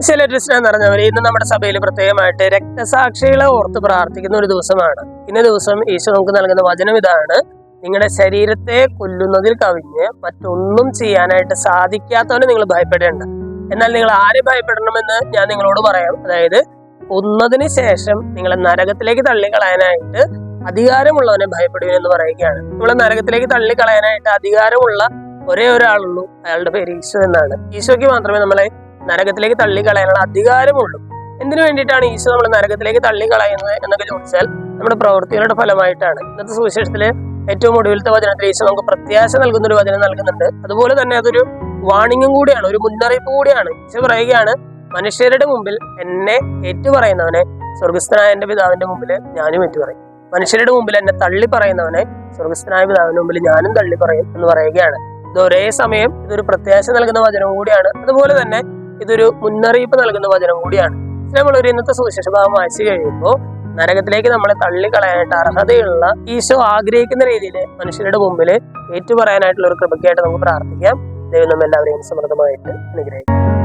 സെലിബ്രിസ്റ്റിനെ നിറഞ്ഞവർ ഇന്ന് നമ്മുടെ സഭയിൽ പ്രത്യേകമായിട്ട് രക്തസാക്ഷികളെ ഓർത്ത് പ്രാർത്ഥിക്കുന്ന ഒരു ദിവസമാണ്. ഇന്ന ദിവസം ഈശോ നമുക്ക് നൽകുന്ന വചനം ഇതാണ്: നിങ്ങളുടെ ശരീരത്തെ കൊല്ലുന്നതിൽ കവിഞ്ഞ് മറ്റൊന്നും ചെയ്യാനായിട്ട് സാധിക്കാത്തവന് നിങ്ങൾ ഭയപ്പെടേണ്ട. എന്നാൽ നിങ്ങൾ ആരെ ഭയപ്പെടണമെന്ന് ഞാൻ നിങ്ങളോട് പറയാം. അതായത് കൊന്നതിന് ശേഷം നിങ്ങളെ നരകത്തിലേക്ക് തള്ളിക്കളയാനായിട്ട് അധികാരമുള്ളവനെ ഭയപ്പെടുക എന്ന് പറയുകയാണ്. നമ്മളെ നരകത്തിലേക്ക് തള്ളിക്കളയാനായിട്ട് അധികാരമുള്ള ഒരേ ഒരാളുള്ളൂ, അയാളുടെ പേര് ഈശോ എന്നാണ്. ഈശോയ്ക്ക് മാത്രമേ നമ്മളെ നരകത്തിലേക്ക് തള്ളിക്കളയാനുള്ള അധികാരമുള്ളൂ. എന്തിനു വേണ്ടിയിട്ടാണ് ഈശോ നമ്മൾ നരകത്തിലേക്ക് തള്ളിക്കളയുന്നത് എന്നൊക്കെ ചോദിച്ചാൽ നമ്മുടെ പ്രവൃത്തികളുടെ ഫലമായിട്ടാണ്. ഇന്നത്തെ സുവിശേഷത്തില് ഏറ്റവും ഒടുവിലത്തെ വചനത്തിൽ ഈശോ നമുക്ക് പ്രത്യാശ നൽകുന്ന ഒരു വചനം നൽകുന്നുണ്ട്. അതുപോലെ തന്നെ അതൊരു വാണിംഗും കൂടിയാണ്, ഒരു മുന്നറിയിപ്പ് കൂടിയാണ്. ഈശോ പറയുകയാണ്, മനുഷ്യരുടെ മുമ്പിൽ എന്നെ ഏറ്റുപറയുന്നവനെ സ്വർഗസ്ഥനായ എന്റെ പിതാവിന്റെ മുമ്പിൽ ഞാനും ഏറ്റുപറയും. മനുഷ്യരുടെ മുമ്പിൽ എന്നെ തള്ളി പറയുന്നവനെ സ്വർഗസ്ഥനായ പിതാവിന്റെ മുമ്പിൽ ഞാനും തള്ളി പറയും എന്ന് പറയുകയാണ്. ഇത് ഒരേ സമയം ഇതൊരു പ്രത്യാശ നൽകുന്ന വചനം കൂടിയാണ്, അതുപോലെ തന്നെ ഇതൊരു മുന്നറിയിപ്പ് നൽകുന്ന വചനം കൂടിയാണ്. നമ്മളൊരു ഇന്നത്തെ സുവിശേഷ ഭാഗം വായിച്ചു കഴിയുമ്പോൾ നരകത്തിലേക്ക് നമ്മളെ തള്ളിക്കളയാനായിട്ട് അർഹതയുള്ള ഈശോ ആഗ്രഹിക്കുന്ന രീതിയിൽ മനുഷ്യരുടെ മുമ്പിൽ ഏറ്റുപറയാനായിട്ടുള്ള ഒരു കൃപയ്ക്കായിട്ട് നമുക്ക് പ്രാർത്ഥിക്കാം. ദൈവം നമ്മെല്ലാവരെയും സമൃദ്ധമായിട്ട് അനുഗ്രഹിക്കും.